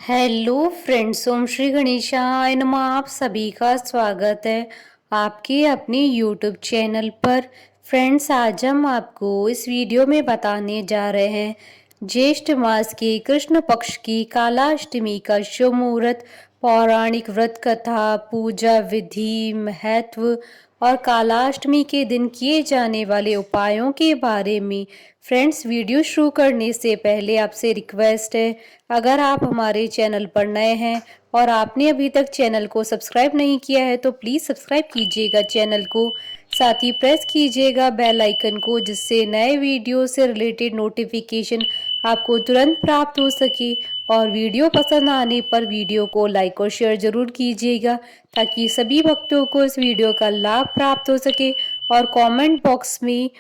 Hello friends, ओम श्री गणेशाय नमः। आप सभी का स्वागत है आपके अपने यूट्यूब चैनल पर। फ्रेंड्स, आज हम आपको इस वीडियो में बताने जा रहे हैं ज्येष्ठ मास के कृष्ण पक्ष की काला अष्टमी का शुभ मुहूर्त, पौराणिक व्रत कथा, पूजा विधि, महत्व और कालाष्टमी के दिन किए जाने वाले उपायों के बारे में। फ्रेंड्स, वीडियो शुरू करने से पहले आपसे रिक्वेस्ट है, अगर आप हमारे चैनल पर नए हैं और आपने अभी तक चैनल को सब्सक्राइब नहीं किया है तो प्लीज़ सब्सक्राइब कीजिएगा चैनल को, साथ ही प्रेस कीजिएगा बेल आइकन को, जिससे नए वीडियो से रिलेटेड नोटिफिकेशन आपको तुरंत प्राप्त हो सके। और वीडियो पसंद आने पर वीडियो को लाइक और शेयर ज़रूर कीजिएगा, ताकि सभी भक्तों को इस वीडियो का लाभ प्राप्त हो सके। और कमेंट बॉक्स में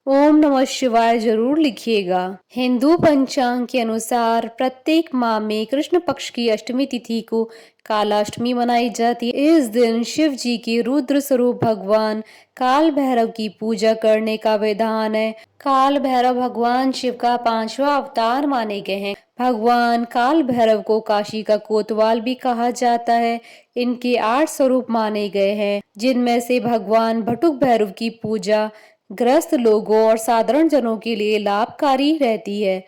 ओम नमः शिवाय जरूर लिखिएगा। हिंदू पंचांग के अनुसार प्रत्येक माह में कृष्ण पक्ष की अष्टमी तिथि को कालाष्टमी मनाई जाती है। इस दिन शिव जी के रुद्र स्वरूप भगवान काल भैरव की पूजा करने का विधान है। काल भैरव भगवान शिव का 5वां अवतार माने गए हैं। भगवान काल भैरव को काशी का कोतवाल भी कहा जाता है। इनके 8 स्वरूप माने गए हैं, जिनमें से भगवान भटुक भैरव की पूजा ग्रस्त लोगों और साधारण जनों के लिए लाभकारी रहती है,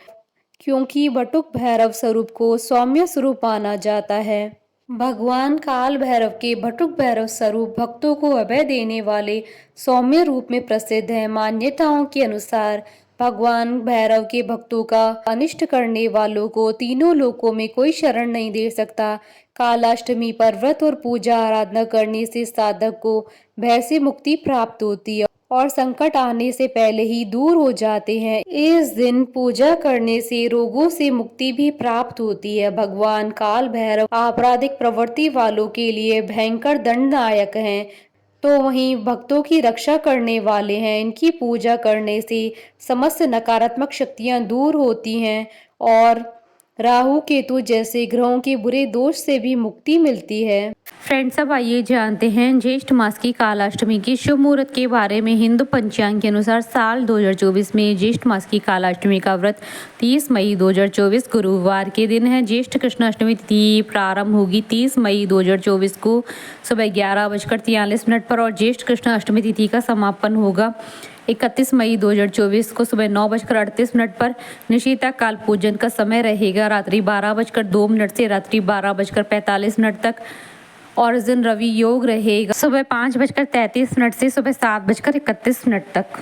क्योंकि बटुक भैरव स्वरूप को सौम्य स्वरूप माना जाता है। भगवान काल भैरव के भटुक भैरव स्वरूप भक्तों को अभय देने वाले सौम्य रूप में प्रसिद्ध है। मान्यताओं के अनुसार भगवान भैरव के भक्तों का अनिष्ट करने वालों को तीनों लोकों में कोई शरण नहीं दे सकता। कालाष्टमी पर व्रत और पूजा आराधना करने से साधक को भय से मुक्ति प्राप्त होती है और संकट आने से पहले ही दूर हो जाते हैं। इस दिन पूजा करने से रोगों से मुक्ति भी प्राप्त होती है। भगवान काल भैरव आपराधिक प्रवृत्ति वालों के लिए भयंकर दंडनायक हैं, तो वहीं भक्तों की रक्षा करने वाले हैं। इनकी पूजा करने से समस्त नकारात्मक शक्तियां दूर होती हैं और राहु केतु जैसे ग्रहों के बुरे दोष से भी मुक्ति मिलती है। फ्रेंड्स, अब आइए जानते हैं ज्येष्ठ मास की कालाष्टमी की शुभ मुहूर्त के बारे में। हिंदू पंचांग के अनुसार साल 2024 में ज्येष्ठ मास की कालाष्टमी का व्रत 30 मई 2024 गुरुवार के दिन है। ज्येष्ठ कृष्ण अष्टमी तिथि प्रारंभ होगी 30 मई 2024 को सुबह 11:43 पर और ज्येष्ठ कृष्ण अष्टमी तिथि का समापन होगा 31 मई 2024 को सुबह 9:38 पर। निशीता काल पूजन का समय रहेगा रात्रि 12:02 से रात्रि 12:45 तक और इस दिन रवि योग रहेगा सुबह 5:33 से सुबह 7:31 तक।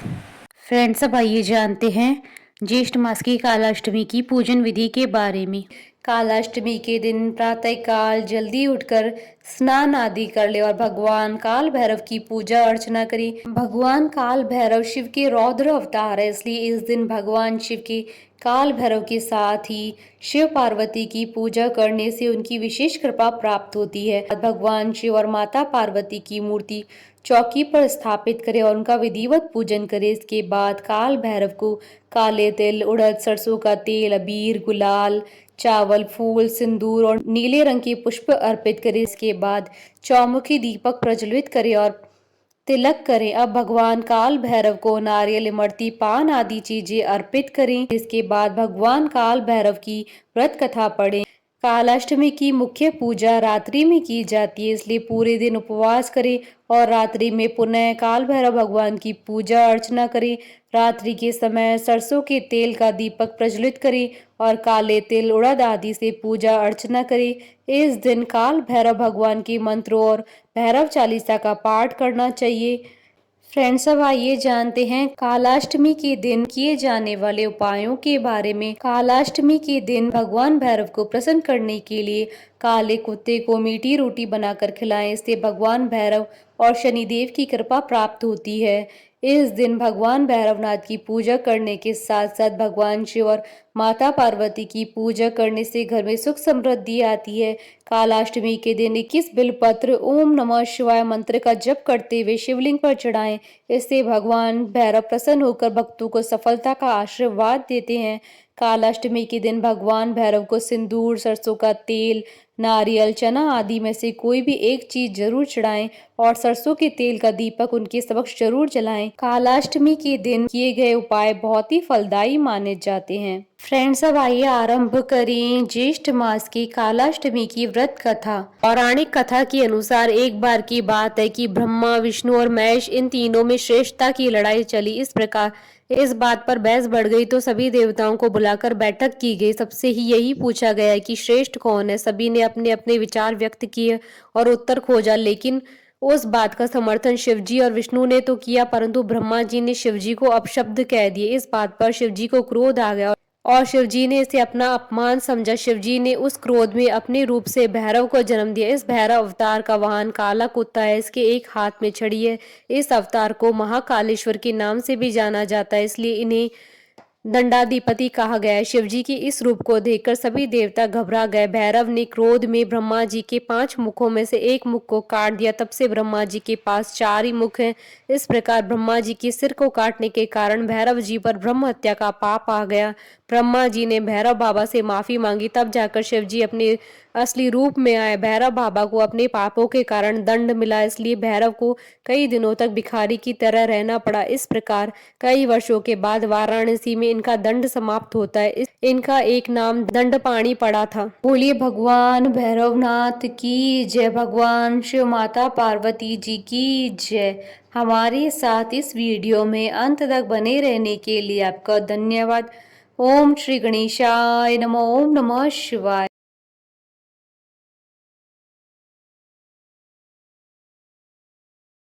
फ्रेंड्स, अब आइए जानते हैं ज्येष्ठ मास की कालाष्टमी की पूजन विधि के बारे में। कालाष्टमी के दिन प्रातः काल जल्दी उठकर स्नान आदि कर ले और भगवान काल भैरव की पूजा अर्चना करें। भगवान काल भैरव शिव के रौद्र अवतार है, इसलिए इस दिन भगवान शिव के काल भैरव के साथ ही शिव पार्वती की पूजा करने से उनकी विशेष कृपा प्राप्त होती है। भगवान शिव और माता पार्वती की मूर्ति चौकी पर स्थापित करें और उनका विधिवत पूजन करें। इसके बाद काल भैरव को काले तिल, उड़द, सरसों का तेल, अबीर, गुलाल, चावल, फूल, सिंदूर और नीले रंग के पुष्प अर्पित करें। इसके बाद चौमुखी दीपक प्रज्वलित करें और तिलक करें। अब भगवान काल भैरव को नारियल, इमरती, पान आदि चीजें अर्पित करें। इसके बाद भगवान काल भैरव की व्रत कथा पढ़ें। कालाष्टमी की मुख्य पूजा रात्रि में की जाती है, इसलिए पूरे दिन उपवास करें और रात्रि में पुनः काल भैरव भगवान की पूजा अर्चना करें। रात्रि के समय सरसों के तेल का दीपक प्रज्वलित करें और काले तिल, उड़द आदि से पूजा अर्चना करें। इस दिन काल भैरव भगवान के मंत्रों और भैरव चालीसा का पाठ करना चाहिए। फ्रेंड्स, अब आइए जानते हैं कालाष्टमी के दिन किए जाने वाले उपायों के बारे में। कालाष्टमी के दिन भगवान भैरव को प्रसन्न करने के लिए काले कुत्ते को मीठी रोटी बनाकर खिलाएं। इससे भगवान भैरव और शनिदेव की कृपा प्राप्त होती है। इस दिन भगवान भैरवनाथ की पूजा करने के साथ साथ भगवान शिव और माता पार्वती की पूजा करने से घर में सुख समृद्धि आती है। कालाष्टमी के दिन 21 बिल्वपत्र ओम नमः शिवाय मंत्र का जप करते हुए शिवलिंग पर चढ़ाएं। इससे भगवान भैरव प्रसन्न होकर भक्तों को सफलता का आशीर्वाद देते हैं। कालाष्टमी के दिन भगवान भैरव को सिंदूर, सरसों का तेल, नारियल, चना आदि में से कोई भी एक चीज जरूर चढ़ाएं और सरसों के तेल का दीपक उनके समक्ष जरूर जलाएं। कालाष्टमी के दिन किए गए उपाय बहुत ही फलदायी माने जाते हैं। फ्रेंड्स, अब आइए आरंभ करें ज्येष्ठ मास की कालाष्टमी की व्रत कथा। पौराणिक कथा के अनुसार एक बार की बात है कि ब्रह्मा, विष्णु और महेश इन तीनों में श्रेष्ठता की लड़ाई चली। इस प्रकार इस बात पर बहस बढ़ गई तो सभी देवताओं को बुलाकर बैठक की गई। सबसे ही यही पूछा गया कि श्रेष्ठ कौन है। सभी ने अपने अपने विचार व्यक्त किए और उत्तर खोजा, लेकिन उस बात का समर्थन शिवजी और विष्णु ने तो किया, परंतु ब्रह्मा जी ने शिवजी को अपशब्द कह दिए। इस बात पर शिवजी को क्रोध आ गया और शिवजी ने इसे अपना अपमान समझा। शिवजी ने उस क्रोध में अपने रूप से भैरव को जन्म दिया। इस भैरव अवतार का वाहन काला कुत्ता है। इसके एक हाथ में छड़ी है। इस अवतार को महाकालेश्वर के नाम से भी जाना जाता है, इसलिए इन्हें दंडाधिपति कहा गया है। शिवजी के इस रूप को देखकर सभी देवता घबरा गए। भैरव ने क्रोध में ब्रह्मा जी के 5 मुखों में से एक मुख को काट दिया। तब से ब्रह्मा जी के पास 4 ही मुख हैं। इस प्रकार ब्रह्मा जी के सिर को काटने के कारण भैरव जी पर ब्रह्म हत्या का पाप आ गया। ब्रह्मा जी ने भैरव बाबा से माफी मांगी, तब जाकर शिव जी अपने असली रूप में आए। भैरव बाबा को अपने पापों के कारण दंड मिला, इसलिए भैरव को कई दिनों तक भिखारी की तरह रहना पड़ा। इस प्रकार कई वर्षों के बाद वाराणसी में इनका दंड समाप्त होता है। इनका एक नाम दंडपाणी पड़ा था। बोलिए भगवान भैरवनाथ की जय, भगवान शिव माता पार्वती जी की जय। हमारे साथ इस वीडियो में अंत तक बने रहने के लिए आपका धन्यवाद। ओम श्री गणेशाय नमः। ओम नमः शिवाय।